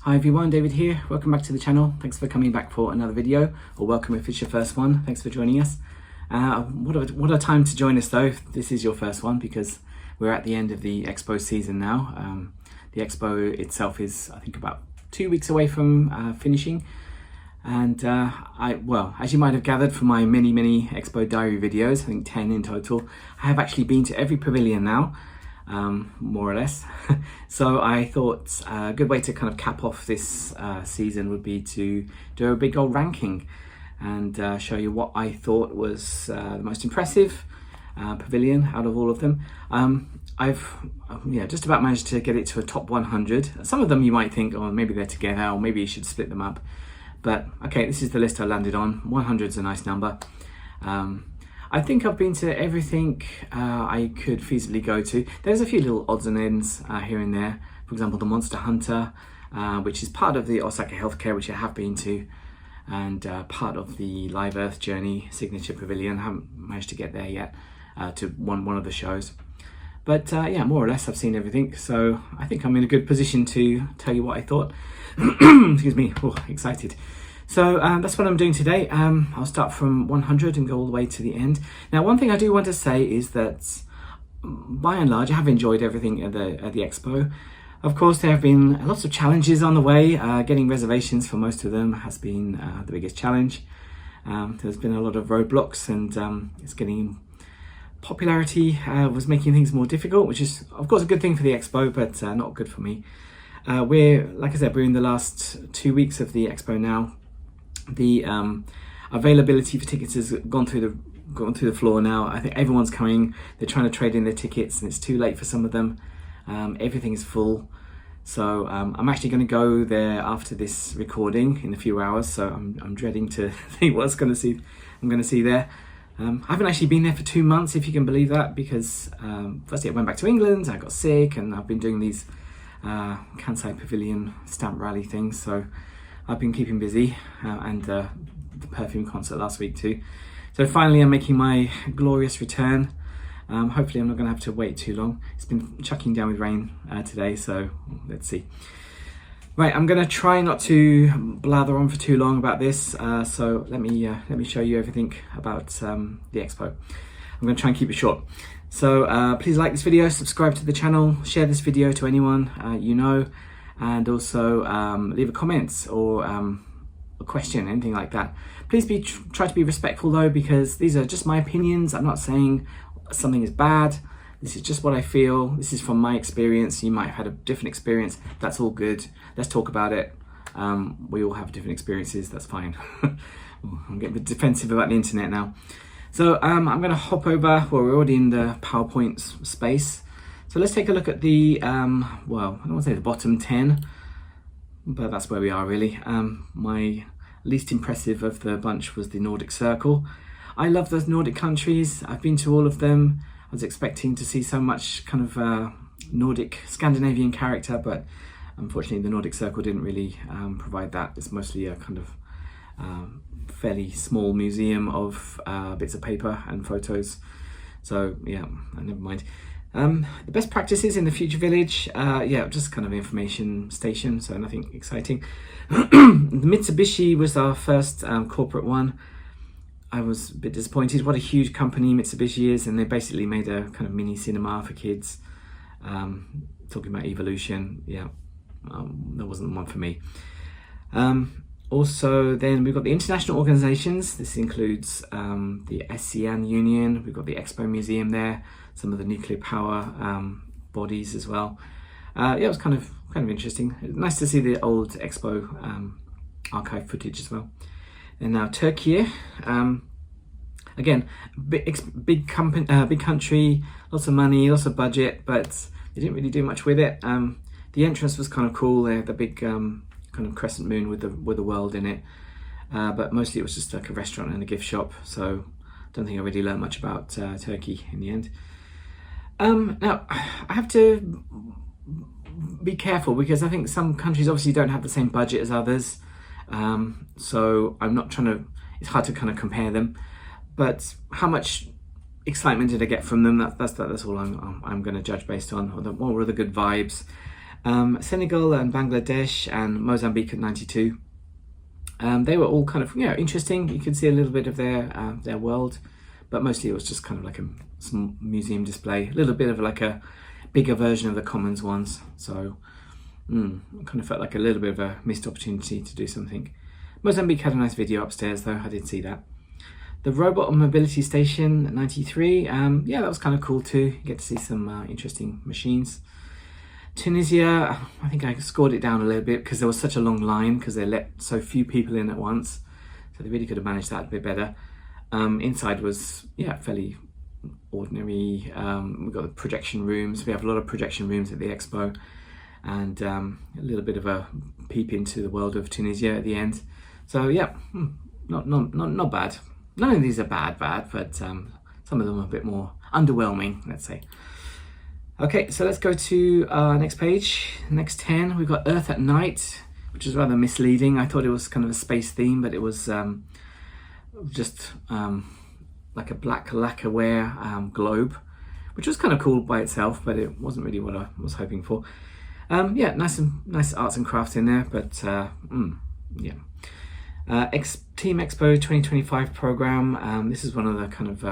Hi everyone, David here. Welcome back to the channel. Thanks for coming back for another video, or welcome if it's your first one. Thanks for joining us. What a time to join us though, if this is your first one, because we're at the end of the Expo season now. The Expo itself is, I think, about 2 weeks away from finishing. And as you might have gathered from my many Expo diary videos, I think 10 in total, I have actually been to every pavilion now. More or less. So I thought a good way to kind of cap off this season would be to do a big old ranking and show you what I thought was the most impressive pavilion out of all of them. I've just about managed to get it to a top 100. Some of them you might think, oh, maybe they're together, or maybe you should split them up. But okay, this is the list I landed on. 100 is a nice number. I think I've been to everything I could feasibly go to. There's a few little odds and ends here and there. For example, the Monster Hunter, which is part of the Osaka Healthcare, which I have been to, and part of the Live Earth Journey Signature Pavilion. I haven't managed to get there yet to one of the shows. But yeah, more or less I've seen everything. So I think I'm in a good position to tell you what I thought. Excuse me, oh, excited. So that's what I'm doing today. I'll start from 100 and go all the way to the end. Now, one thing I do want to say is that by and large, I have enjoyed everything at the Expo. Of course, there have been lots of challenges on the way. Getting reservations for most of them has been the biggest challenge. There's been a lot of roadblocks, and it's getting popularity was making things more difficult, which is of course a good thing for the Expo, but not good for me. Like I said, we're in the last 2 weeks of the Expo now. The availability for tickets has gone through the floor now. I think everyone's coming. They're trying to trade in their tickets, and it's too late for some of them. Everything is full. So I'm actually going to go there after this recording in a few hours. So I'm dreading to think what I'm going to see there. I haven't actually been there for 2 months, if you can believe that, because firstly I went back to England, I got sick, and I've been doing these Kansai Pavilion stamp rally things. So I've been keeping busy, and the perfume concert last week too. So finally I'm making my glorious return. Hopefully I'm not going to have to wait too long. It's been chucking down with rain today, so let's see. Right, I'm going to try not to blather on for too long about this. So let me show you everything about the Expo. I'm going to try and keep it short. So please like this video, subscribe to the channel, share this video to anyone you know. And also leave a comment or a question, anything like that. Please try to be respectful though, because these are just my opinions. I'm not saying something is bad. This is just what I feel. This is from my experience. You might have had a different experience. That's all good. Let's talk about it. We all have different experiences. That's fine. I'm getting a bit defensive about the internet now. So I'm going to hop over. Well, we're already in the PowerPoint space. So let's take a look at the, I don't want to say the bottom 10, but that's where we are really. My least impressive of the bunch was the Nordic Circle. I love those Nordic countries. I've been to all of them. I was expecting to see so much kind of Nordic, Scandinavian character, but unfortunately the Nordic Circle didn't really provide that. It's mostly a kind of fairly small museum of bits of paper and photos. So yeah, never mind. The best practices in the Future Village, just kind of information station, so nothing exciting. The Mitsubishi was our first corporate one. I was a bit disappointed. What a huge company Mitsubishi is, and they basically made a kind of mini cinema for kids, talking about evolution. Yeah, that wasn't the one for me. Also, then we've got the international organizations. This includes the ASEAN Union. We've got the Expo Museum there, some of the nuclear power bodies as well. It was kind of interesting. Nice to see the old Expo archive footage as well. And now Turkey. Again, big country, lots of money, lots of budget, but they didn't really do much with it. The entrance was kind of cool. They had the big kind of crescent moon with the world in it, but mostly it was just like a restaurant and a gift shop. So I don't think I really learned much about Turkey in the end. Now I have to be careful because I think some countries obviously don't have the same budget as others. So I'm not trying to, it's hard to kind of compare them, but how much excitement did I get from them? That's all I'm going to judge based on. What were the good vibes? Senegal and Bangladesh and Mozambique at 92. They were all kind of interesting. You could see a little bit of their world, but mostly it was just kind of like a small museum display, a little bit of like a bigger version of the Commons ones. So it kind of felt like a little bit of a missed opportunity to do something. Mozambique had a nice video upstairs though, I did see that. The Robot and Mobility Station at 93, yeah, that was kind of cool too. You get to see some interesting machines. Tunisia, I think I scored it down a little bit because there was such a long line because they let so few people in at once. So they really could have managed that a bit better. Inside was, yeah, fairly ordinary. We've got the projection rooms. We have a lot of projection rooms at the expo, and a little bit of a peep into the world of Tunisia at the end. So yeah, not bad. None of these are bad, but some of them are a bit more underwhelming, let's say. Okay, so let's go to our next page. Next 10, we've got Earth at Night, which is rather misleading. I thought it was kind of a space theme, but it was just like a black lacquerware globe, which was kind of cool by itself, but it wasn't really what I was hoping for. Yeah, nice arts and crafts in there, but yeah. Team Expo 2025 program. This is one of the kind of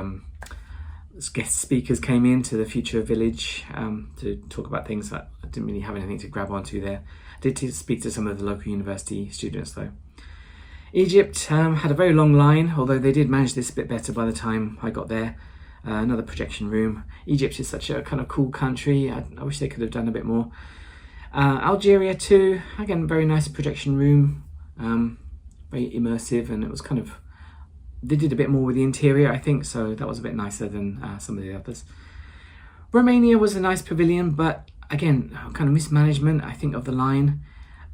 guest speakers came in to the Future Village to talk about things that I didn't really have anything to grab onto there. I did speak to some of the local university students though. Egypt had a very long line, although they did manage this a bit better by the time I got there. Another projection room. Egypt is such a kind of cool country. I wish they could have done a bit more. Algeria too, again, very nice projection room. Very immersive, and it was kind of, they did a bit more with the interior, I think, so that was a bit nicer than some of the others. Romania was a nice pavilion, but again, kind of mismanagement, I think, of the line.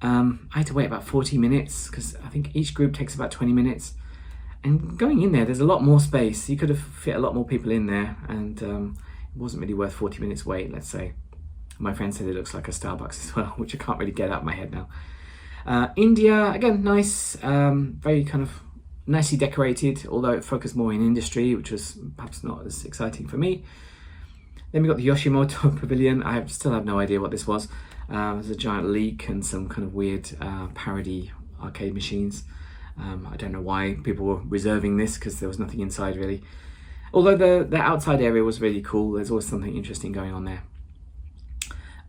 I had to wait about 40 minutes because I think each group takes about 20 minutes. And going in there's a lot more space. You could have fit a lot more people in there, and it wasn't really worth 40 minutes wait, let's say. My friend said it looks like a Starbucks as well, which I can't really get out of my head now. India, again, nice, very kind of nicely decorated, although it focused more in industry, which was perhaps not as exciting for me. Then we got the Yoshimoto Pavilion. I still have no idea what this was. There's a giant leak and some kind of weird parody arcade machines. I don't know why people were reserving this because there was nothing inside really. Although the outside area was really cool, there's always something interesting going on there.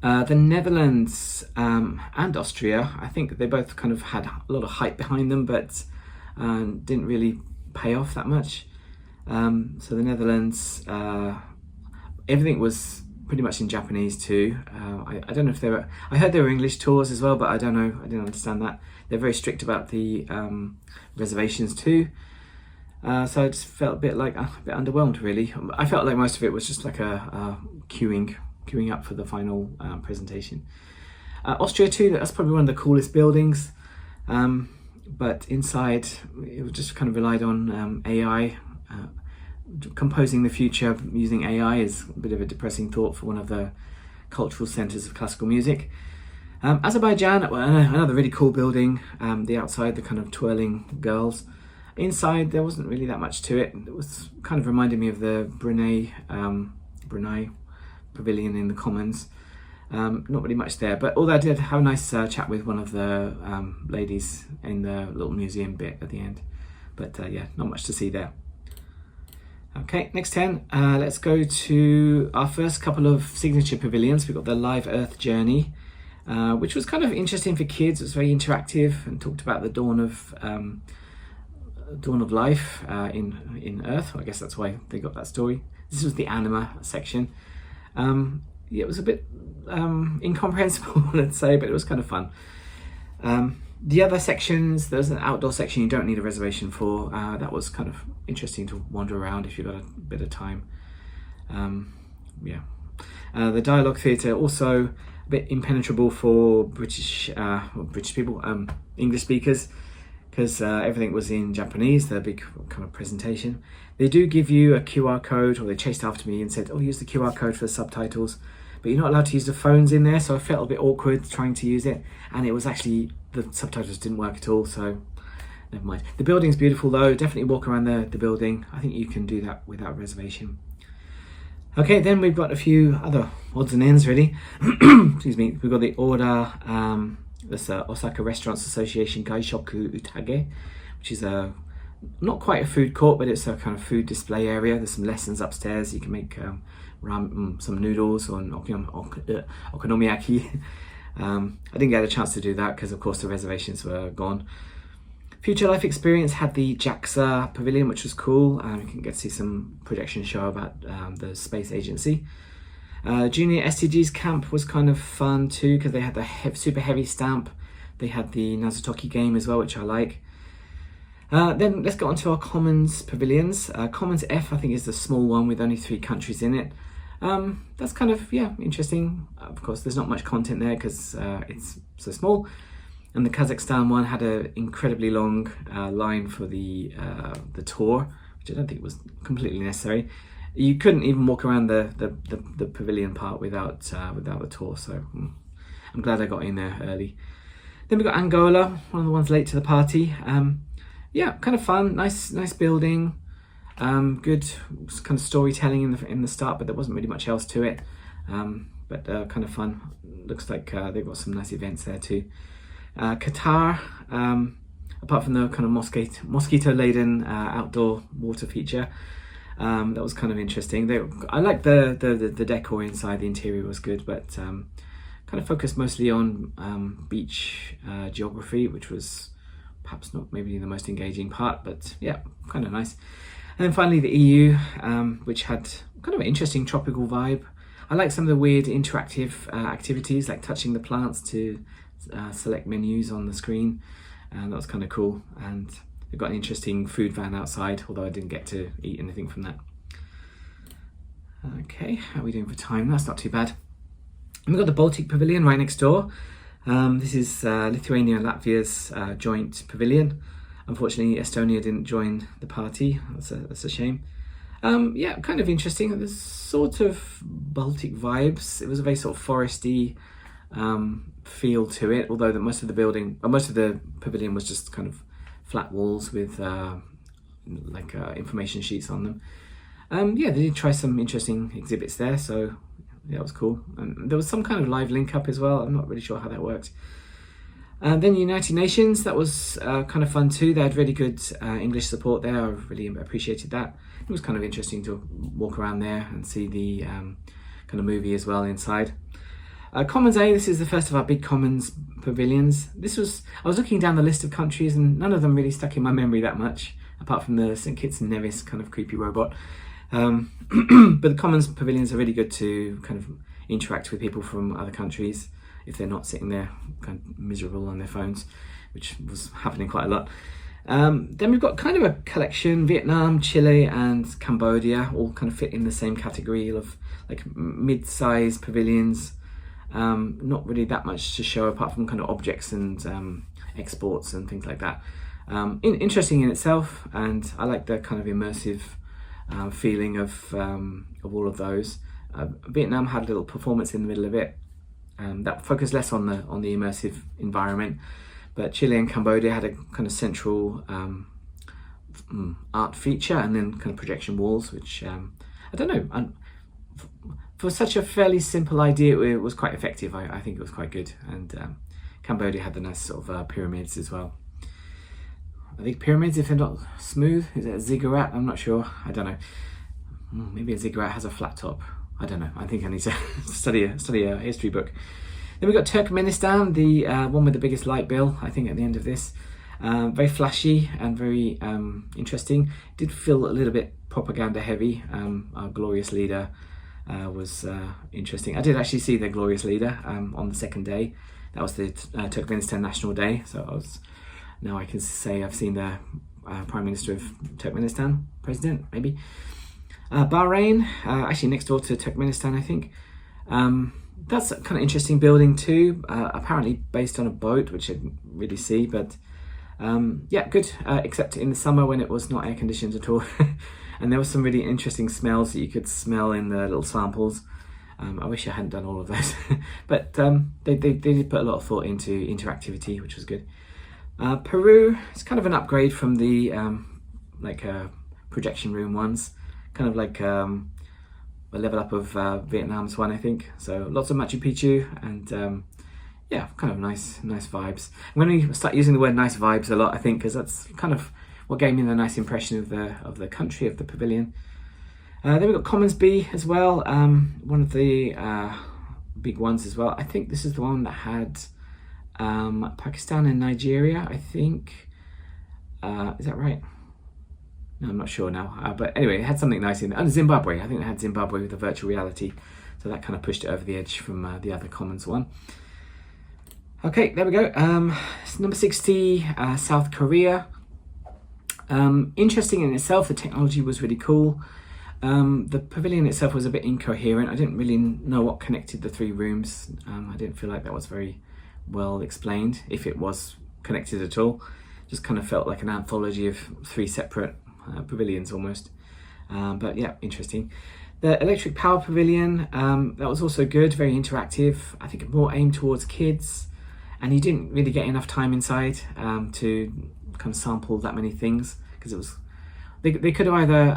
The Netherlands and Austria, I think they both kind of had a lot of hype behind them, but didn't really pay off that much. So the Netherlands, everything was pretty much in Japanese too. I don't know if they were, I heard there were English tours as well, but I don't know, I didn't understand that. They're very strict about the reservations too. So I just felt a bit underwhelmed really. I felt like most of it was just like a queuing up for the final presentation. Austria too, that's probably one of the coolest buildings, but inside it just kind of relied on AI. Composing the future using AI is a bit of a depressing thought for one of the cultural centres of classical music. Azerbaijan, another really cool building. The outside, the kind of twirling girls. Inside there wasn't really that much to it. It was kind of reminded me of the Brunei Pavilion in the Commons. Not really much there, but although I did have a nice chat with one of the ladies in the little museum bit at the end. But yeah, not much to see there. Okay, next 10. Let's go to our first couple of signature pavilions. We've got the Live Earth Journey, which was kind of interesting for kids. It was very interactive and talked about the dawn of life in Earth. I guess that's why they got that story. This was the anima section. Yeah, it was a bit incomprehensible, let's say, but it was kind of fun. The other sections, there's an outdoor section you don't need a reservation for. That was kind of interesting to wander around if you've got a bit of time. Yeah. The dialogue theatre, also a bit impenetrable for British people, English speakers, because everything was in Japanese, the big kind of presentation. They do give you a QR code, or they chased after me and said, oh, use the QR code for the subtitles, but you're not allowed to use the phones in there, so I felt a bit awkward trying to use it, and it was actually, the subtitles didn't work at all, so never mind. The building's beautiful though, definitely walk around the building. I think you can do that without reservation. Okay, then we've got a few other odds and ends really. Excuse me. We've got the order, this Osaka Restaurants Association Gaishoku Utage, which is not quite a food court, but it's a kind of food display area. There's some lessons upstairs. You can make some noodles or okonomiyaki. I didn't get a chance to do that because of course the reservations were gone. Future Life Experience had the JAXA Pavilion, which was cool. You can get to see some projection show about the space agency. Junior STG's camp was kind of fun too because they had the super heavy stamp. They had the Nazutoki game as well, which I like. Then let's go on to our Commons Pavilions. Commons F, I think, is the small one with only 3 countries in it. That's kind of, interesting. Of course, there's not much content there because it's so small. And the Kazakhstan one had an incredibly long line for the tour, which I don't think was completely necessary. You couldn't even walk around the pavilion part without the tour, so I'm glad I got in there early. Then we got Angola, one of the ones late to the party. Kind of fun, nice building, good kind of storytelling in the start, but there wasn't really much else to it. But kind of fun. Looks like they've got some nice events there too. Qatar, apart from the kind of mosquito-laden outdoor water feature, that was kind of interesting. I liked the decor inside. The interior was good, but kind of focused mostly on beach geography, which was perhaps not maybe the most engaging part, but yeah, kind of nice. And then finally the EU, which had kind of an interesting tropical vibe. I like some of the weird interactive activities, like touching the plants to select menus on the screen, and that was kind of cool. And they've got an interesting food van outside, although I didn't get to eat anything from that. Okay, how are we doing for time? That's not too bad. And we've got the Baltic Pavilion right next door. This is Lithuania and Latvia's joint pavilion. Unfortunately, Estonia didn't join the party. That's a shame. Kind of interesting. There's sort of Baltic vibes. It was a very sort of foresty feel to it, although most of the pavilion was just kind of flat walls with information sheets on them. They did try some interesting exhibits there, so yeah, it was cool. And there was some kind of live link up as well. I'm not really sure how that worked. Then United Nations, that was kind of fun too. They had really good English support there. I really appreciated that. It was kind of interesting to walk around there and see the kind of movie as well inside. Commons A, this is the first of our big Commons pavilions. I was looking down the list of countries and none of them really stuck in my memory that much, apart from the St. Kitts and Nevis kind of creepy robot. But the Commons pavilions are really good to kind of interact with people from other countries if they're not sitting there kind of miserable on their phones, which was happening quite a lot. Then we've got kind of a collection. Vietnam, Chile and Cambodia all kind of fit in the same category of like mid-sized pavilions. Not really that much to show apart from kind of objects and exports and things like that. Interesting in itself, and I like the kind of immersive feeling of all of those. Vietnam had a little performance in the middle of it that focused less on the immersive environment, but Chile and Cambodia had a kind of central art feature and then kind of projection walls, which I don't know. For such a fairly simple idea, it was quite effective. I think it was quite good. And Cambodia had the nice sort of pyramids as well. I think pyramids, if they're not smooth, is it a ziggurat? I'm not sure. I don't know. Maybe a ziggurat has a flat top. I don't know. I think I need to study a history book. Then we've got Turkmenistan, the one with the biggest light bill, I think, at the end of this. Very flashy and very interesting. Did feel a little bit propaganda heavy. Our glorious leader was interesting. I did actually see the glorious leader on the second day. That was the Turkmenistan National Day. So now I can say I've seen the Prime Minister of Turkmenistan, President, maybe. Bahrain, actually next door to Turkmenistan, I think. That's a kind of interesting building too, apparently based on a boat, which I didn't really see, but yeah, good, except in the summer when it was not air conditioned at all. And there were some really interesting smells that you could smell in the little samples. I wish I hadn't done all of those, but they did put a lot of thought into interactivity, which was good. Peru, it's kind of an upgrade from the projection room ones, kind of like level up of Vietnam's one, I think. So lots of Machu Picchu, and yeah, kind of nice vibes. I'm going to start using the word nice vibes a lot, I think, because that's kind of what gave me the nice impression of the country, of the pavilion. Then we've got Commons B as well, one of the big ones as well. I think this is the one that had Pakistan and Nigeria, I think. Is that right? No, I'm not sure now. But anyway, it had something nice in there. And Zimbabwe, I think it had Zimbabwe with the virtual reality. So that kind of pushed it over the edge from the other Commons one. Okay, there we go. Number 60, South Korea. Interesting in itself, the technology was really cool. The pavilion itself was a bit incoherent. I didn't really know what connected the three rooms. I didn't feel like that was very well explained, if it was connected at all. Just kind of felt like an anthology of three separate pavilions almost. But yeah, interesting. The electric power pavilion, that was also good, very interactive. I think more aimed towards kids, and you didn't really get enough time inside to kind of sample that many things, because it was they could have either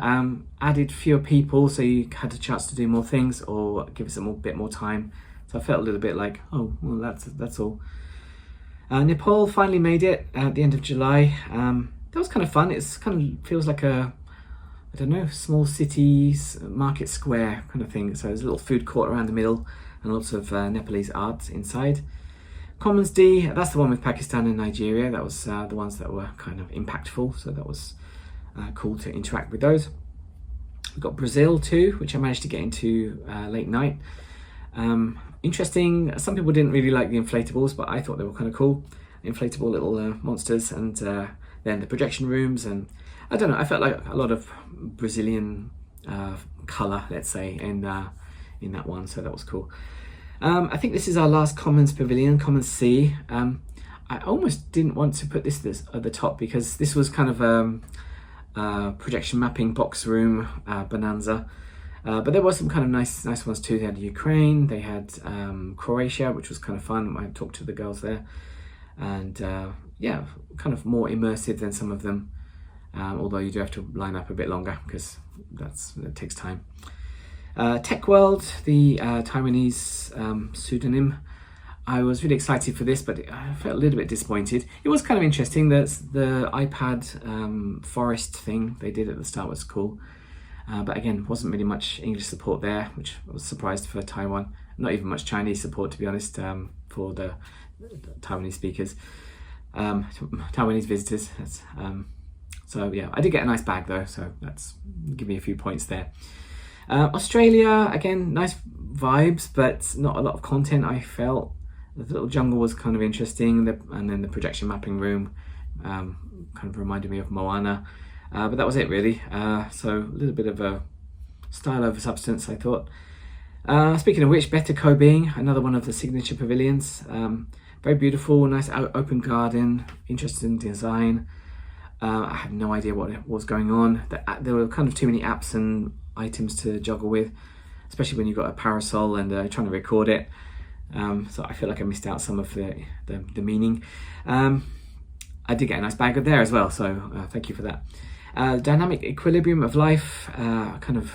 added fewer people so you had a chance to do more things, or give us a bit more time. So I felt a little bit like, oh, well, that's all. Nepal finally made it at the end of July. That was kind of fun. It's kind of feels like a, I don't know, small cities market square kind of thing. So there's a little food court around the middle and lots of Nepalese art inside. Commons D, that's the one with Pakistan and Nigeria. That was the ones that were kind of impactful. So that was cool to interact with those. We've got Brazil too, which I managed to get into late night. Interesting. Some people didn't really like the inflatables, but I thought they were kind of cool. Inflatable little monsters, and then the projection rooms, and I don't know, I felt like a lot of Brazilian colour, let's say, in that one, so that was cool. I think this is our last Commons pavilion, Commons C. I almost didn't want to put this at the top, because this was kind of projection mapping box room bonanza. But there was some kind of nice ones too. They had Ukraine, they had Croatia, which was kind of fun. I talked to the girls there, and yeah, kind of more immersive than some of them. Although you do have to line up a bit longer, because that takes time. Tech World, the Taiwanese pseudonym. I was really excited for this, but I felt a little bit disappointed. It was kind of interesting. That the iPad forest thing they did at the start was cool. But again, wasn't really much English support there, which I was surprised for Taiwan. Not even much Chinese support, to be honest, for the Taiwanese speakers, Taiwanese visitors. So yeah, I did get a nice bag though, so that's give me a few points there. Australia, again, nice vibes, but not a lot of content. I felt the little jungle was kind of interesting, and then the projection mapping room kind of reminded me of Moana. But that was it really. So a little bit of a style over substance, I thought. Speaking of which, Better Being, another one of the signature pavilions. Very beautiful, nice open garden, interesting design. I had no idea what was going on. There were kind of too many apps and items to juggle with, especially when you've got a parasol and trying to record it. So I feel like I missed out some of the meaning. I did get a nice bag of there as well, so thank you for that. Dynamic equilibrium of life, kind of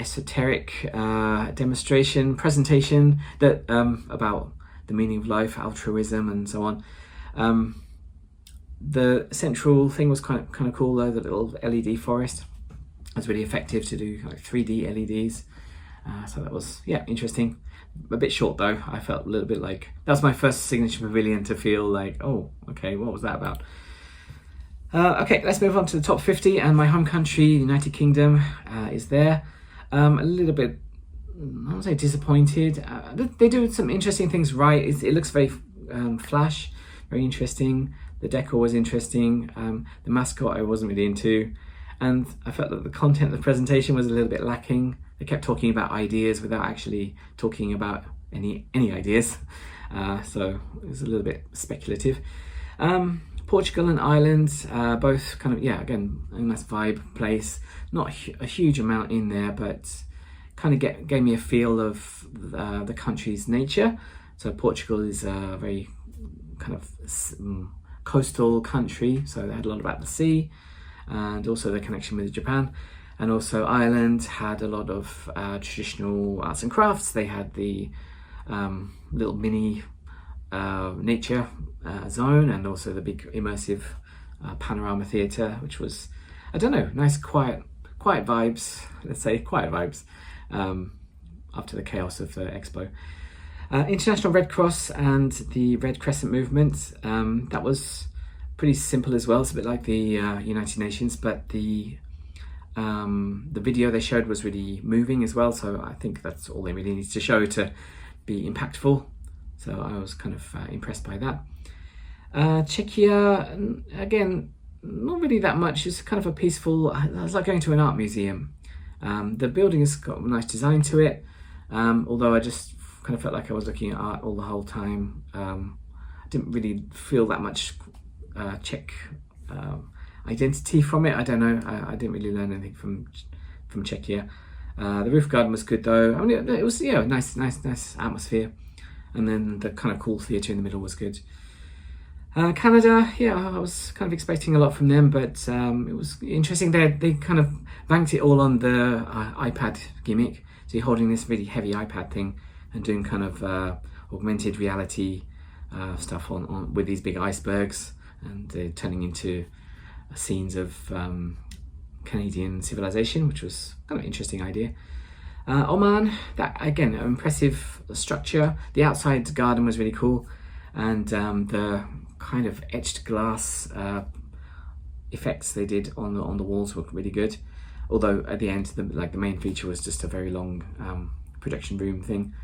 esoteric demonstration, presentation that about the meaning of life, altruism, and so on. The central thing was kind of cool though. The little LED forest was really effective to do like 3D LEDs. So that was, yeah, interesting. A bit short though. I felt a little bit like that was my first signature pavilion to feel like, oh, okay, what was that about? Okay, let's move on to the top 50, and my home country, United Kingdom, is there. A little bit, I won't say disappointed. They do some interesting things right. It looks very flash, very interesting. The decor was interesting. The mascot I wasn't really into, and I felt that the content of the presentation was a little bit lacking. They kept talking about ideas without actually talking about any ideas, so it was a little bit speculative. Portugal and Ireland, both kind of, yeah, again, a nice vibe place. Not a huge amount in there, but kind of gave me a feel of the country's nature. So Portugal is a very kind of coastal country, so they had a lot about the sea, and also the connection with Japan. And also Ireland had a lot of traditional arts and crafts. They had the little mini nature zone, and also the big immersive panorama theatre, which was, I don't know, nice quiet vibes, let's say quiet vibes, after the chaos of the expo. International Red Cross and the Red Crescent movement, that was pretty simple as well. It's a bit like the United Nations, but the video they showed was really moving as well, so I think that's all they really need to show to be impactful. So I was kind of impressed by that. Czechia, again, not really that much. It's kind of a peaceful, it's like going to an art museum. The building has got a nice design to it, although I just kind of felt like I was looking at art all the whole time. I didn't really feel that much Czech identity from it. I don't know, I didn't really learn anything from Czechia. The roof garden was good though. I mean, it was, yeah, nice atmosphere, and then the kind of cool theatre in the middle was good. Canada, yeah, I was kind of expecting a lot from them, but it was interesting. They kind of banked it all on the iPad gimmick. So you're holding this really heavy iPad thing and doing kind of augmented reality stuff on with these big icebergs, and they're turning into scenes of Canadian civilization, which was kind of an interesting idea. Oman, that again, an impressive structure. The outside garden was really cool, and the kind of etched glass effects they did on the walls were really good. Although at the end, the main feature was just a very long projection room thing,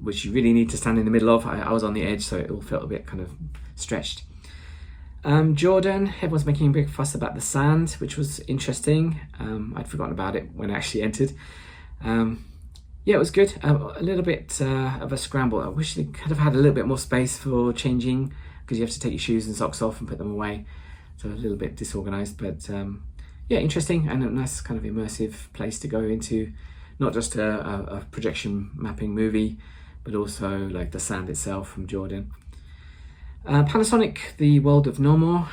which you really need to stand in the middle of. I was on the edge, so it all felt a bit kind of stretched. Jordan, everyone's making a big fuss about the sand, which was interesting. I'd forgotten about it when I actually entered. Yeah, it was good. A little bit of a scramble. I wish they could have had a little bit more space for changing, because you have to take your shoes and socks off and put them away. So a little bit disorganized, but yeah, interesting, and a nice kind of immersive place to go into. Not just a projection mapping movie, but also like the sand itself from Jordan. Panasonic, the World of No More.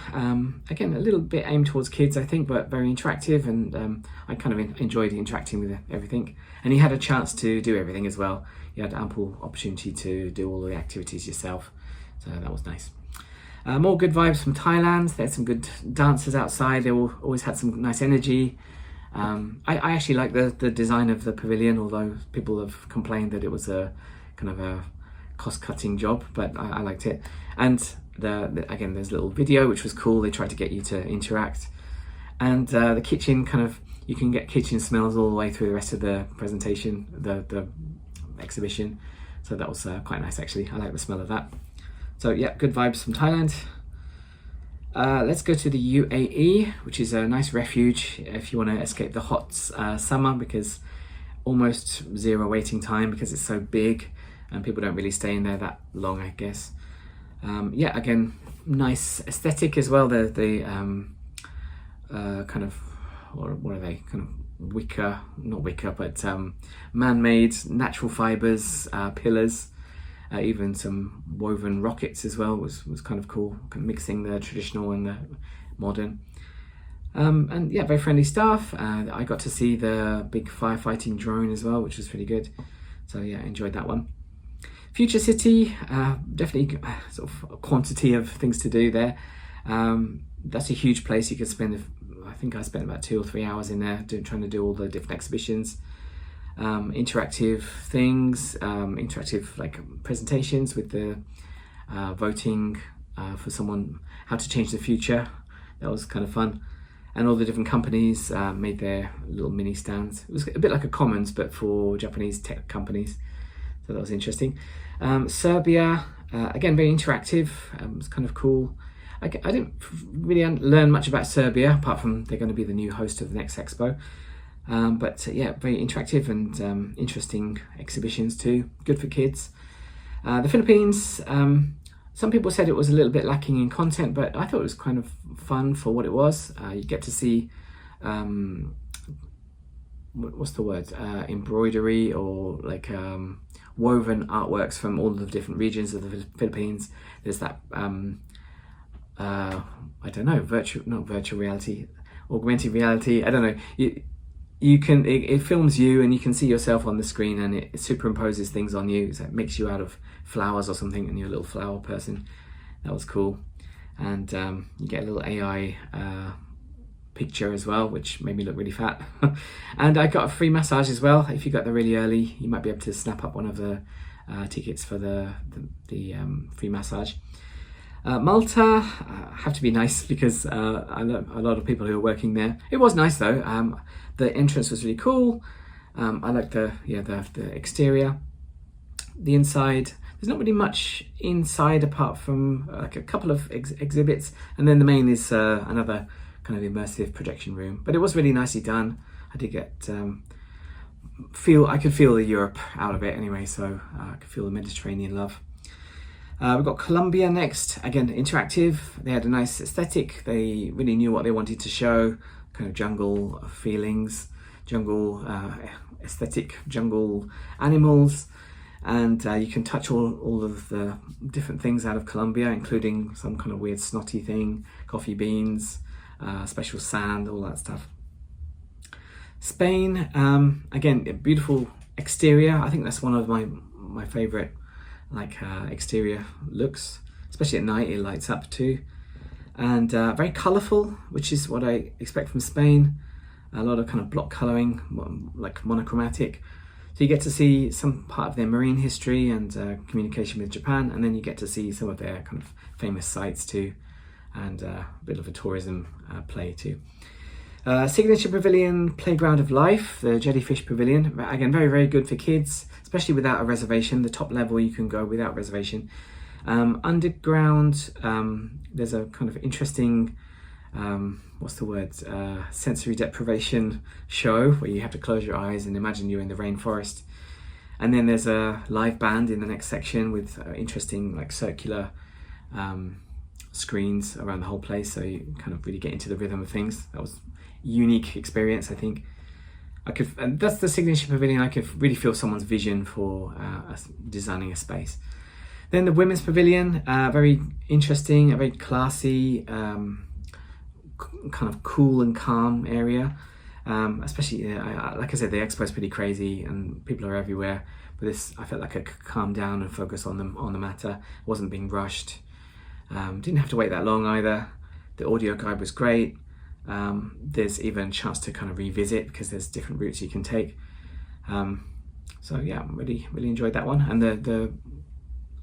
Again, a little bit aimed towards kids, I think, but very interactive, and I kind of enjoyed interacting with everything. And you had a chance to do everything as well. You had ample opportunity to do all the activities yourself, so that was nice. More good vibes from Thailand. There's some good dancers outside. They always had some nice energy. I actually like the design of the pavilion, although people have complained that it was a kind of a cost-cutting job, but I liked it. And again, there's a little video which was cool. They tried to get you to interact, and the kitchen, kind of, you can get kitchen smells all the way through the rest of the presentation, the exhibition. So that was quite nice actually. I like the smell of that. So yeah, good vibes from Thailand. Let's go to the UAE, which is a nice refuge if you want to escape the hot summer, because almost zero waiting time because it's so big and people don't really stay in there that long, I guess. Yeah, again, nice aesthetic as well. The kind of, or what are they, kind of wicker, not wicker, but man-made natural fibers, pillars, even some woven rockets as well was kind of cool, kind of mixing the traditional and the modern. And yeah, very friendly staff. I got to see the big firefighting drone as well, which was pretty good. So yeah, I enjoyed that one. Future City, definitely sort of a quantity of things to do there. That's a huge place. You could spend, I think I spent about 2 or 3 hours in there trying to do all the different exhibitions. Interactive things, interactive like presentations with the voting for someone, how to change the future. That was kind of fun. And all the different companies made their little mini stands. It was a bit like a Commons, but for Japanese tech companies. So that was interesting. Serbia, again, very interactive. It was kind of cool. I didn't really learn much about Serbia, apart from they're going to be the new host of the next expo. But yeah, very interactive and interesting exhibitions too. Good for kids. The Philippines, some people said it was a little bit lacking in content, but I thought it was kind of fun for what it was. You get to see, what's the word, embroidery or like woven artworks from all the different regions of the Philippines. There's that, I don't know, not virtual reality, augmented reality, I don't know. it films you and you can see yourself on the screen, and it superimposes things on you. So it makes you out of flowers or something, and you're a little flower person. That was cool. And you get a little AI picture as well, which made me look really fat. And I got a free massage as well. If you got there really early, you might be able to snap up one of the tickets for the free massage. Malta, have to be nice because I know a lot of people who are working there. It was nice though. The entrance was really cool. I like the exterior. The inside, there's not really much inside apart from like a couple of exhibits, and then the main is another kind of immersive projection room. But it was really nicely done. I did get I could feel the Europe out of it anyway, so I could feel the Mediterranean love. We've got Colombia next. Again, interactive. They had a nice aesthetic. They really knew what they wanted to show. Kind of jungle feelings, jungle aesthetic, jungle animals. And you can touch all of the different things out of Colombia, including some kind of weird snotty thing, coffee beans, special sand, all that stuff. Spain, again, a beautiful exterior. I think that's one of my favorite exterior looks, especially at night. It lights up too, and very colourful, which is what I expect from Spain. A lot of kind of block colouring, like monochromatic. So you get to see some part of their marine history and communication with Japan, and then you get to see some of their kind of famous sites too, and a bit of a tourism play too. Signature Pavilion, Playground of Life, the Jellyfish Pavilion. Again, very, very good for kids, especially without a reservation. The top level you can go without reservation. Underground, there's a kind of interesting, sensory deprivation show where you have to close your eyes and imagine you're in the rainforest. And then there's a live band in the next section with interesting like circular screens around the whole place, so you kind of really get into the rhythm of things. That was unique experience, I think. And that's the Signature Pavilion. I could really feel someone's vision for designing a space. Then the Women's Pavilion, very interesting, a very classy, kind of cool and calm area. Especially, like I said, the expo is pretty crazy and people are everywhere. But this, I felt like I could calm down and focus on the matter. I wasn't being rushed. Didn't have to wait that long either. The audio guide was great. There's even a chance to kind of revisit because there's different routes you can take. So yeah, really enjoyed that one. And the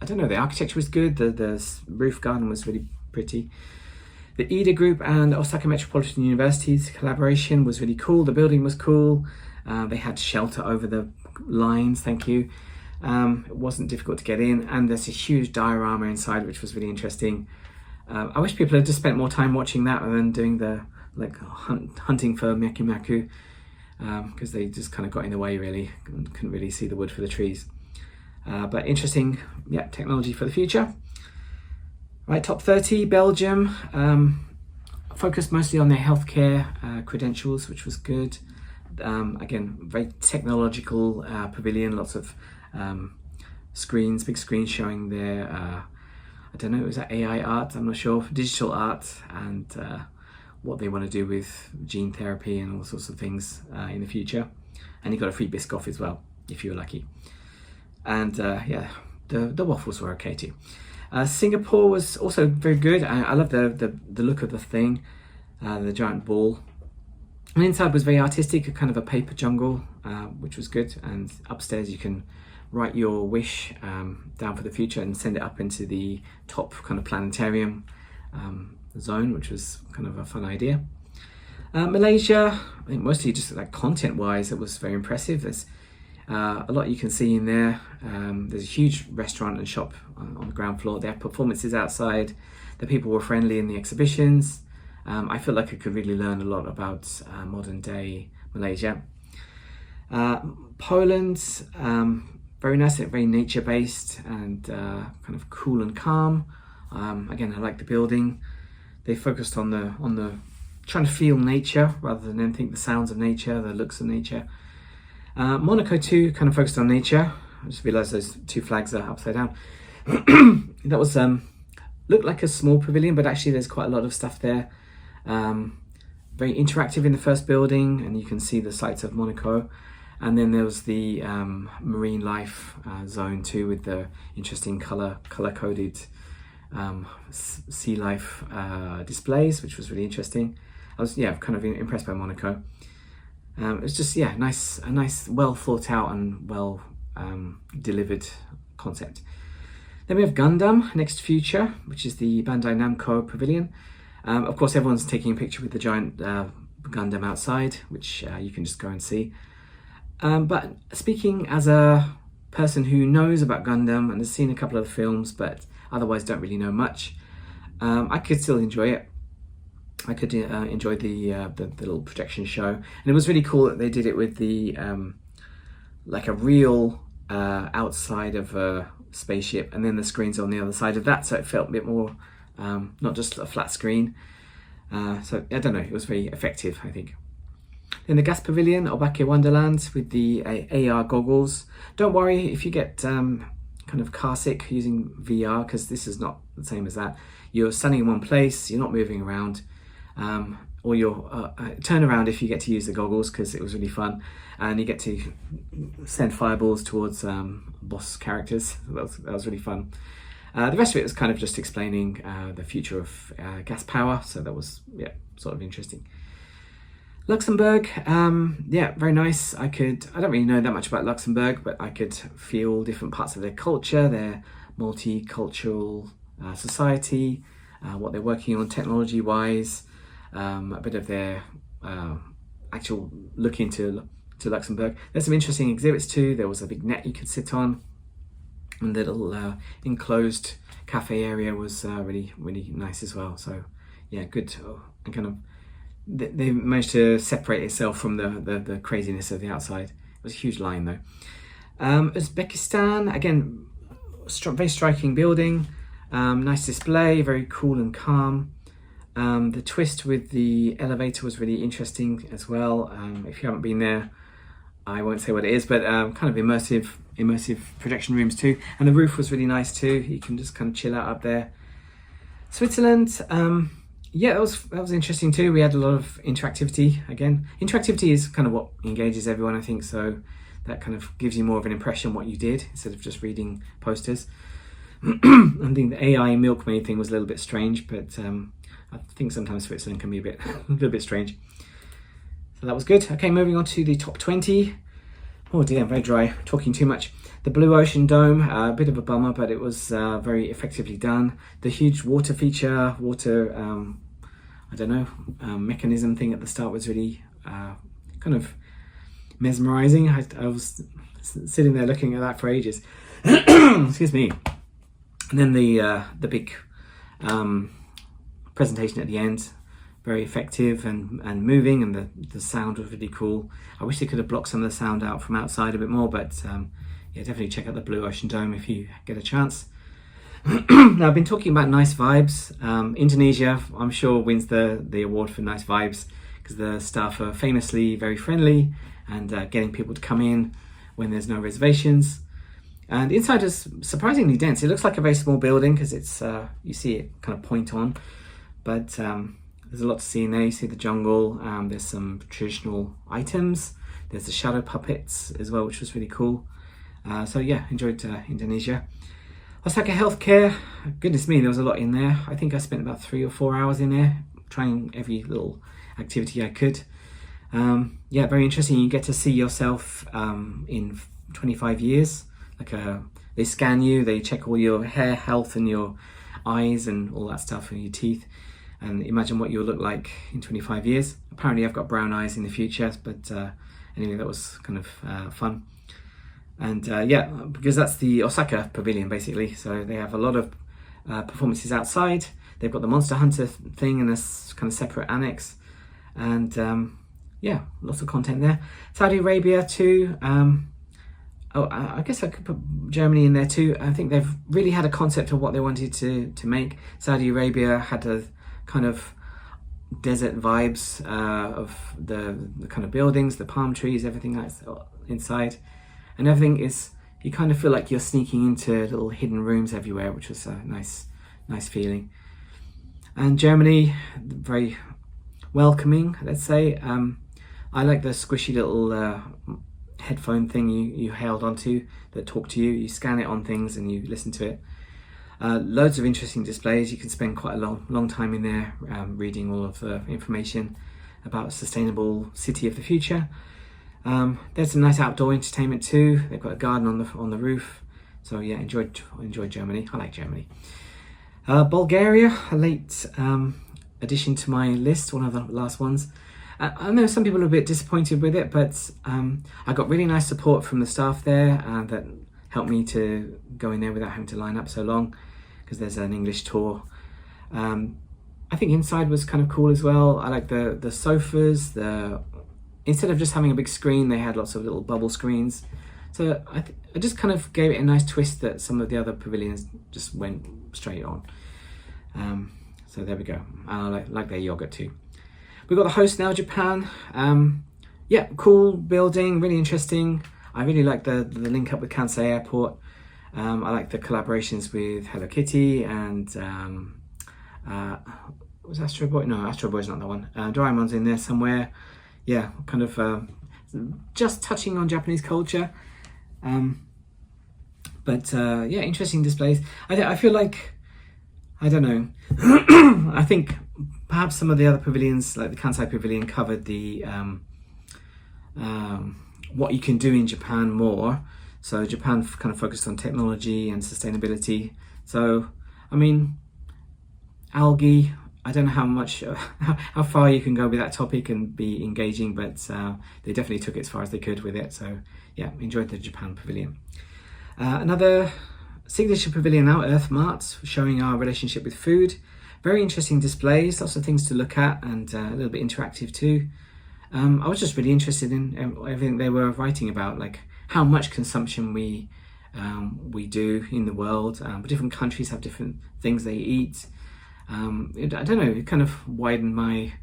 I don't know, the architecture was good. The roof garden was really pretty. The IDA Group and Osaka Metropolitan University's collaboration was really cool. The building was cool. They had shelter over the lines, thank you. It wasn't difficult to get in, and there's a huge diorama inside which was really interesting. I wish people had just spent more time watching that rather than doing the hunting for Maku Maku, because they just kind of got in the way really and couldn't really see the wood for the trees. But interesting, yeah, technology for the future. Right, top 30, Belgium, focused mostly on their healthcare credentials, which was good. Again, very technological pavilion, lots of screens, big screens showing their, I don't know, was that AI art? I'm not sure, digital art, and what they want to do with gene therapy and all sorts of things in the future. And you got a free Biscoff as well, if you were lucky. And yeah, the waffles were okay too. Singapore was also very good. I love the look of the thing, the giant ball. And inside was very artistic, a kind of a paper jungle, which was good. And upstairs you can write your wish down for the future and send it up into the top kind of planetarium zone, which was kind of a fun idea. Malaysia, I think mostly just like content wise, it was very impressive. There's a lot you can see in there. There's a huge restaurant and shop on the ground floor. They have performances outside. The people were friendly in the exhibitions. I feel like I could really learn a lot about modern day Malaysia. Poland, very nice, very nature based and kind of cool and calm. Again, I like the building. They focused on the trying to feel nature rather than anything, the sounds of nature, the looks of nature. Monaco too, kind of focused on nature. I just realised those two flags are upside down. That was looked like a small pavilion, but actually there's quite a lot of stuff there. very interactive in the first building, and you can see the sights of Monaco. And then there was the marine life zone too, with the interesting color-coded sea life displays, which was really interesting. I was kind of impressed by Monaco. It's just a nice, well thought out and well delivered concept. Then we have Gundam Next Future, which is the Bandai Namco Pavilion. Of course, everyone's taking a picture with the giant Gundam outside, which you can just go and see. But speaking as a person who knows about Gundam and has seen a couple of films, but otherwise don't really know much, I could still enjoy it. I could enjoy the little projection show, and it was really cool that they did it with the like a real outside of a spaceship, and then the screens on the other side of that, so it felt a bit more not just a flat screen. So I don't know, it was very effective, I think. Then the Gas Pavilion, Obake Wonderland, with the AR goggles. Don't worry if you get kind of car sick using VR, because this is not the same as that. You're standing in one place, you're not moving around, or you'll turn around if you get to use the goggles, because it was really fun, and you get to send fireballs towards boss characters. That was really fun. The rest of it was kind of just explaining the future of gas power, so that was sort of interesting. Luxembourg, very nice. I don't really know that much about Luxembourg, but I could feel different parts of their culture, their multicultural society, what they're working on technology-wise, a bit of their actual look into Luxembourg. There's some interesting exhibits too. There was a big net you could sit on, and the little enclosed cafe area was really nice as well. So yeah, good. And kind of they managed to separate itself from the craziness of the outside. It was a huge line though. Uzbekistan, again, very striking building, nice display, very cool and calm. The twist with the elevator was really interesting as well. If you haven't been there, I won't say what it is, but kind of immersive projection rooms too. And the roof was really nice too. You can just kind of chill out up there. Switzerland, that was interesting too. We had a lot of interactivity. Again, interactivity is kind of what engages everyone, I think, so that kind of gives you more of an impression what you did instead of just reading posters. I think the AI milkmaid thing was a little bit strange, but I think sometimes Switzerland can be a little bit strange. So that was good. Okay, moving on to the top 20. Oh dear, I'm very dry, talking too much. The Blue Ocean Dome, a bit of a bummer, but it was very effectively done. The huge water feature, mechanism thing at the start was really kind of mesmerizing. I was sitting there looking at that for ages. Excuse me. And then the big presentation at the end, very effective and moving, and the sound was really cool. I wish they could have blocked some of the sound out from outside a bit more, but definitely check out the Blue Ocean Dome if you get a chance. Now, I've been talking about nice vibes. Indonesia, I'm sure, wins the award for nice vibes, because the staff are famously very friendly and getting people to come in when there's no reservations. And inside is surprisingly dense. It looks like a very small building because it's you see it kind of point on, but there's a lot to see in there. You see the jungle. There's some traditional items. There's the shadow puppets as well, which was really cool. So yeah, enjoyed Indonesia. Osaka Healthcare, goodness me, there was a lot in there. I think I spent about 3 or 4 hours in there, trying every little activity I could. Very interesting. You get to see yourself in 25 years. They scan you, they check all your hair health and your eyes and all that stuff, and your teeth, and imagine what you'll look like in 25 years. Apparently I've got brown eyes in the future, but anyway, that was kind of fun. And because that's the Osaka Pavilion basically, so they have a lot of performances outside. They've got the Monster Hunter thing in a kind of separate annex, and lots of content there. Saudi Arabia too. I guess I could put Germany in there too. I think they've really had a concept of what they wanted to make. Saudi Arabia had a kind of desert vibes of the kind of buildings, the palm trees, everything that's inside. And everything is, you kind of feel like you're sneaking into little hidden rooms everywhere, which was a nice feeling. And Germany, very welcoming, let's say. I like the squishy little headphone thing you held onto that talk to you. You scan it on things and you listen to it. Loads of interesting displays. You can spend quite a long time in there reading all of the information about a sustainable city of the future. There's some nice outdoor entertainment too. They've got a garden on the roof. So yeah, enjoyed Germany. I like Germany. Bulgaria, a late addition to my list, one of the last ones. I know some people are a bit disappointed with it, but I got really nice support from the staff there that helped me to go in there without having to line up so long, because there's an English tour. I think inside was kind of cool as well. I like the sofas. Instead of just having a big screen, they had lots of little bubble screens. So I just kind of gave it a nice twist that some of the other pavilions just went straight on. So there we go. I like their yogurt too. We've got the host now, Japan. Yeah, cool building, really interesting. I really like the link up with Kansai Airport. I like the collaborations with Hello Kitty and was Astro Boy? No, Astro Boy's not that one. Doraemon's in there somewhere. Yeah, kind of just touching on Japanese culture. But yeah, interesting displays. I feel like, I don't know, I think perhaps some of the other pavilions, like the Kansai Pavilion, covered the what you can do in Japan more. So Japan kind of focused on technology and sustainability. So, I mean, algae, I don't know how much, how far you can go with that topic and be engaging, but they definitely took it as far as they could with it. So yeah, enjoyed the Japan Pavilion. Another signature pavilion now, Earth Mart, showing our relationship with food. Very interesting displays, lots of things to look at, and a little bit interactive too. I was just really interested in everything they were writing about, like how much consumption we do in the world. Different countries have different things they eat. I don't know, it kind of widened my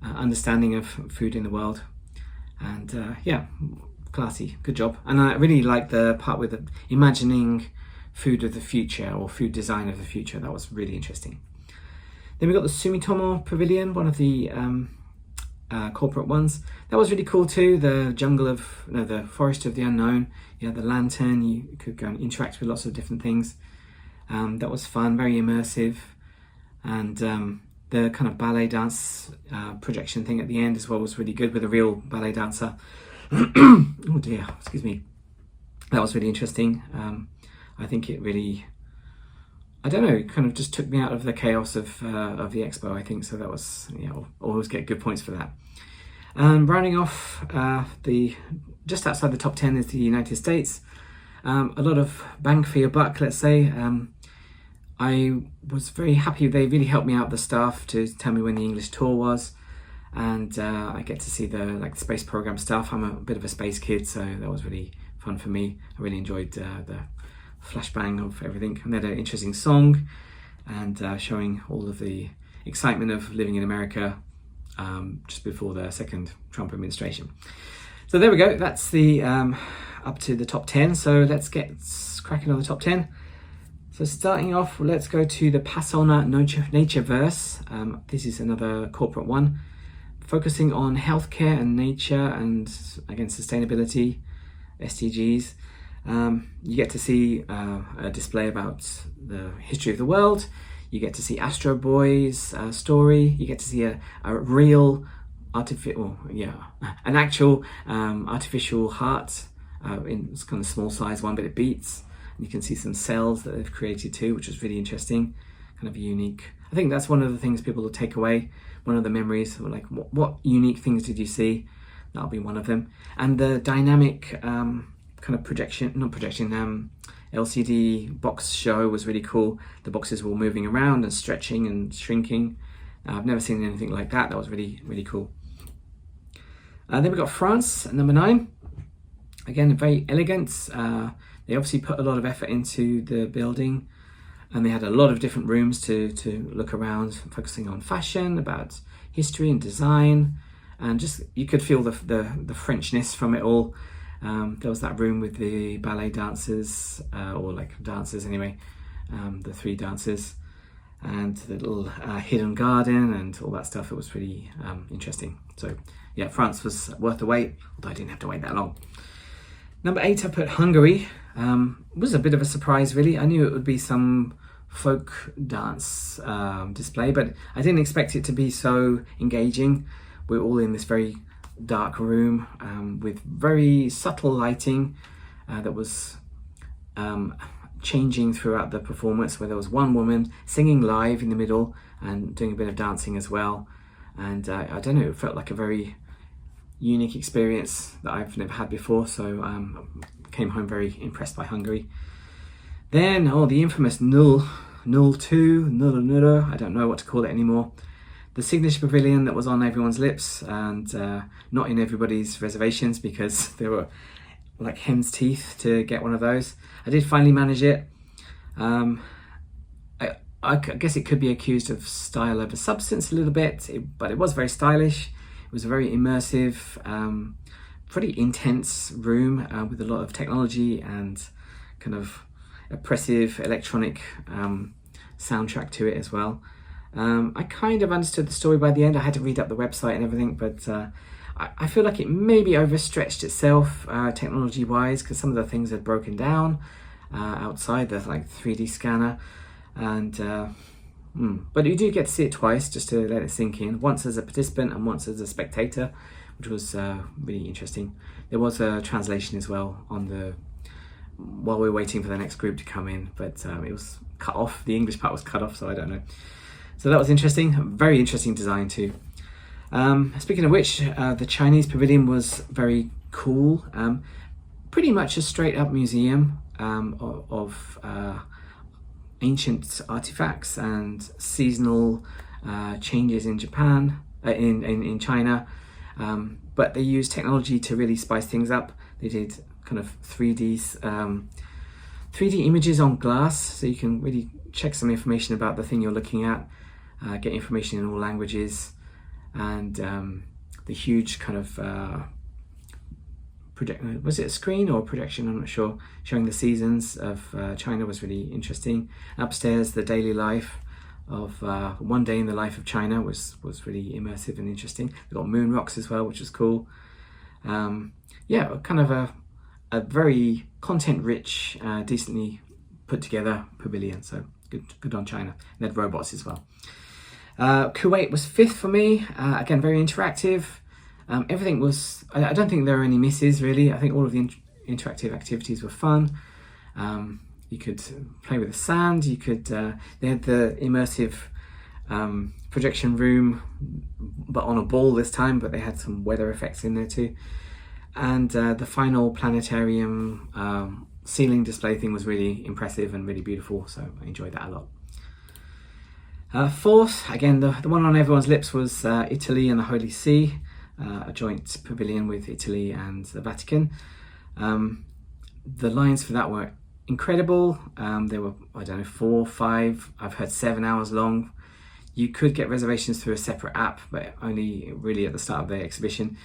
understanding of food in the world. And yeah, classy, good job. And I really like the part with the imagining food of the future, or food design of the future. That was really interesting. Then we got the Sumitomo Pavilion, one of the corporate ones. That was really cool too. The jungle of, no, the forest of the unknown. You had the lantern, you could go and interact with lots of different things. That was fun, very immersive. And the kind of ballet dance projection thing at the end as well was really good, with a real ballet dancer. Oh dear, excuse me. That was really interesting. I think it really, I don't know, it kind of just took me out of the chaos of the expo, I think. So that was, you know, always get good points for that. Rounding off, just outside the top 10 is the United States. A lot of bang for your buck, let's say. I was very happy. They really helped me out, the staff, to tell me when the English tour was. And I get to see the space program stuff. I'm a bit of a space kid, so that was really fun for me. I really enjoyed the flashbang of everything. And they had an interesting song, and showing all of the excitement of living in America just before the second Trump administration. So there we go. That's the up to the top 10. So let's get cracking on the top 10. So starting off, let's go to the Pasona Natureverse. This is another corporate one, focusing on healthcare and nature, and again, sustainability, SDGs. You get to see a display about the history of the world. You get to see Astro Boy's story. You get to see a real an actual artificial heart. It's kind of small size one, but it beats. And you can see some cells that they've created too, which is really interesting, kind of unique. I think that's one of the things people will take away. One of the memories, like what unique things did you see? That'll be one of them. And the dynamic kind of LCD box show was really cool. The boxes were all moving around and stretching and shrinking. I've never seen anything like that. That was really, really cool. Then we got France at number 9. Again, very elegant. They obviously put a lot of effort into the building, and they had a lot of different rooms to look around, focusing on fashion, about history and design, and just you could feel the Frenchness from it all. There was that room with the ballet dancers, or like dancers anyway, the 3 dancers. and the little hidden garden and all that stuff. It was pretty interesting. So yeah, France was worth the wait, although I didn't have to wait that long. Number 8, I put Hungary. Was a bit of a surprise, really. I knew it would be some folk dance display, but I didn't expect it to be so engaging. We're all in this very dark room with very subtle lighting that was changing throughout the performance, where there was one woman singing live in the middle and doing a bit of dancing as well. And I don't know, it felt like a very unique experience that I've never had before, so came home very impressed by Hungary. Then, the infamous Null 2, I don't know what to call it anymore. The signature pavilion that was on everyone's lips and not in everybody's reservations, because there were like hen's teeth to get one of those. I did finally manage it. I guess it could be accused of style over substance a little bit, but it was very stylish. It was a very immersive, pretty intense room with a lot of technology and kind of oppressive electronic soundtrack to it as well. I kind of understood the story by the end. I had to read up the website and everything, but I feel like it maybe overstretched itself technology-wise, because some of the things had broken down outside the 3D scanner, and but you do get to see it twice just to let it sink in. Once as a participant and once as a spectator, which was really interesting. There was a translation as well on while we were waiting for the next group to come in, but it was cut off. The English part was cut off, so I don't know. So that was interesting. Very interesting design too. Speaking of which, the Chinese pavilion was very cool. Pretty much a straight up museum of ancient artifacts and seasonal changes in Japan, in China. But they used technology to really spice things up. They did kind of 3D images on glass, so you can really check some information about the thing you're looking at, get information in all languages, and the huge kind of was it a screen or a projection? I'm not sure. Showing the seasons of China was really interesting. Upstairs, the daily life of one day in the life of China was really immersive and interesting. We got moon rocks as well, which was cool. Yeah, kind of a very content-rich, decently put together pavilion. So good on China. And they had robots as well. Kuwait was 5th for me. Again, very interactive. Everything was, I don't think there were any misses really. I think all of the interactive activities were fun. You could play with the sand, you could, they had the immersive projection room, but on a ball this time, but they had some weather effects in there too. And the final planetarium ceiling display thing was really impressive and really beautiful, so I enjoyed that a lot. 4th, again, the one on everyone's lips was Italy and the Holy See. A joint pavilion with Italy and the Vatican. The lines for that were incredible. There were, I don't know, 4, 5, I've heard 7 hours long. You could get reservations through a separate app, but only really at the start of the exhibition.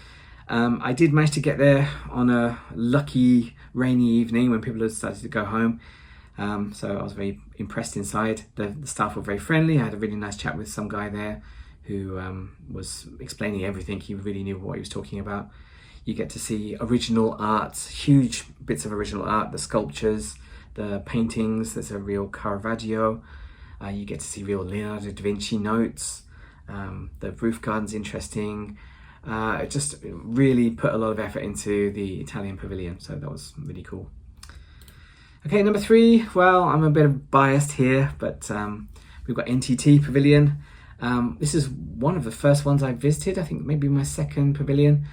I did manage to get there on a lucky rainy evening when people had started to go home. So I was very impressed inside. The staff were very friendly. I had a really nice chat with some guy there who was explaining everything. He really knew what he was talking about. You get to see original art, huge bits of original art, the sculptures, the paintings. There's a real Caravaggio. You get to see real Leonardo da Vinci notes. The roof garden's interesting. It just really put a lot of effort into the Italian pavilion, so that was really cool. Okay, number 3, well, I'm a bit biased here, but we've got NTT Pavilion. This is one of the first ones I visited, I think maybe my second pavilion.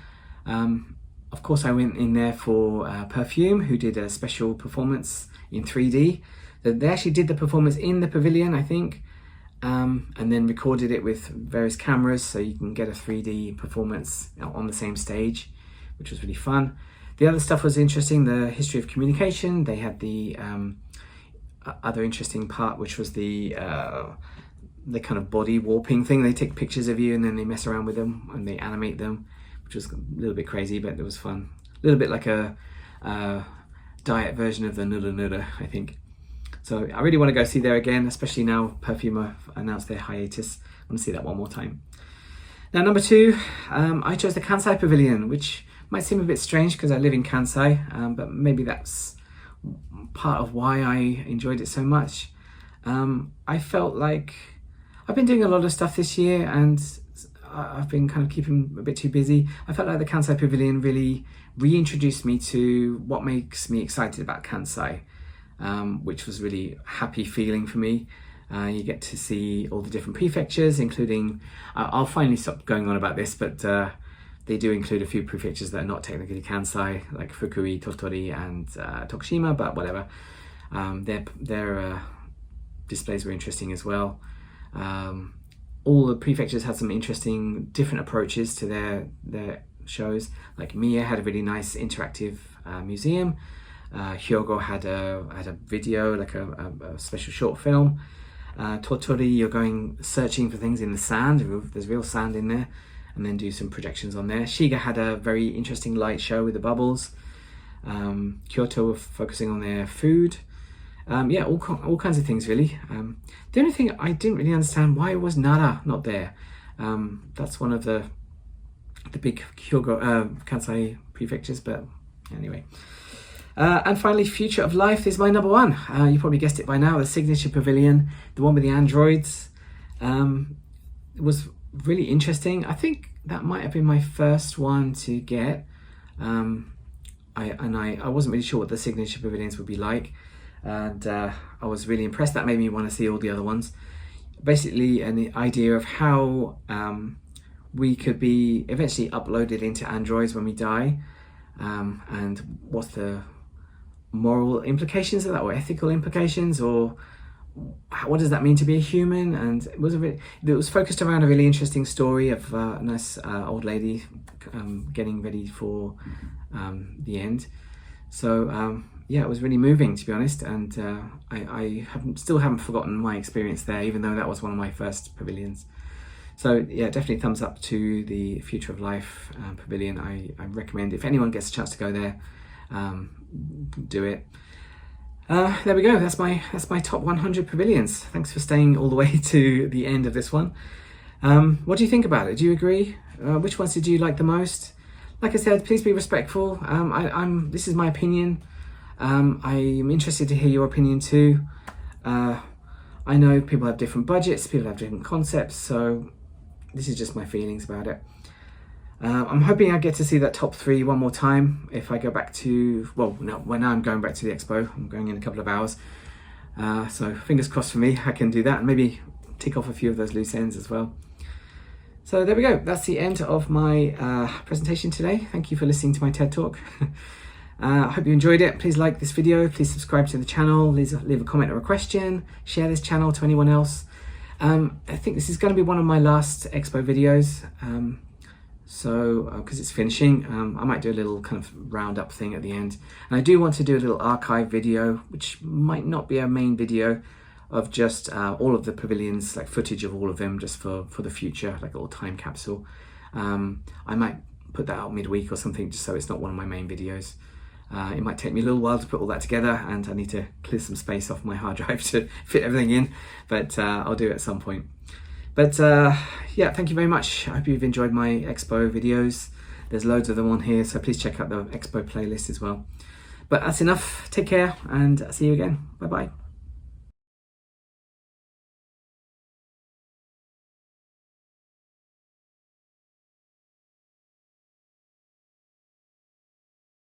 Of course, I went in there for Perfume, who did a special performance in 3D. They actually did the performance in the pavilion, I think, and then recorded it with various cameras, so you can get a 3D performance on the same stage, which was really fun. The other stuff was interesting, the history of communication. They had the other interesting part, which was the kind of body warping thing. They take pictures of you and then they mess around with them and they animate them, which was a little bit crazy, but it was fun. A little bit like a diet version of the noodle, I think. So I really want to go see there again, especially now Perfume have announced their hiatus. I want to see that one more time. Now, number 2, I chose the Kansai Pavilion, which might seem a bit strange because I live in Kansai, but maybe that's part of why I enjoyed it so much. I felt like I've been doing a lot of stuff this year and I've been kind of keeping a bit too busy. I felt like the Kansai Pavilion really reintroduced me to what makes me excited about Kansai, which was really happy feeling for me. You get to see all the different prefectures, including, I'll finally stop going on about this, but they do include a few prefectures that are not technically Kansai, like Fukui, Tottori and Tokushima, but whatever. Their displays were interesting as well. All the prefectures had some interesting different approaches to their shows. Like Mie had a really nice interactive museum. Hyogo had a video, like a special short film. Tottori, you're going searching for things in the sand. There's real sand in there, and then do some projections on there. Shiga had a very interesting light show with the bubbles. Kyoto were focusing on their food. Yeah, all kinds of things really. The only thing I didn't really understand, why was Nara not there? That's one of the big Hyogo, Kansai prefectures, but anyway. And finally, Future of Life is my number 1. You probably guessed it by now, the signature pavilion, the one with the androids. It was really interesting. I think that might have been my first one to get. I wasn't really sure what the signature pavilions would be like. And I was really impressed. That made me want to see all the other ones. Basically an idea of how we could be eventually uploaded into androids when we die, and what's the moral implications of that, or ethical implications, or what does that mean to be a human. And it was focused around a really interesting story of a nice old lady getting ready for the end. So yeah, it was really moving, to be honest, and I still haven't forgotten my experience there, even though that was one of my first pavilions. So yeah, definitely thumbs up to the Future of Life pavilion. I recommend, if anyone gets a chance to go there, do it. There we go, that's my top 100 pavilions. Thanks for staying all the way to the end of this one. What do you think about it? Do you agree? Which ones did you like the most? Like I said, please be respectful. This is my opinion. I'm interested to hear your opinion too. I know people have different budgets, people have different concepts, so this is just my feelings about it. I'm hoping I get to see that top 3 one more time if I go back to, well, now I'm going back to the expo. I'm going in a couple of hours. So fingers crossed for me, I can do that and maybe tick off a few of those loose ends as well. So there we go, that's the end of my presentation today. Thank you for listening to my TED Talk. I hope you enjoyed it. Please like this video, please subscribe to the channel, leave a comment or a question, share this channel to anyone else. I think this is going to be one of my last expo videos, because it's finishing. I might do a little kind of roundup thing at the end, and I do want to do a little archive video, which might not be a main video, of just all of the pavilions, like footage of all of them, just for the future, like a little time capsule. I might put that out midweek or something, just so it's not one of my main videos. It might take me a little while to put all that together, and I need to clear some space off my hard drive to fit everything in, but I'll do it at some point. But yeah, thank you very much. I hope you've enjoyed my expo videos. There's loads of them on here, so please check out the expo playlist as well. But that's enough. Take care and see you again. Bye bye.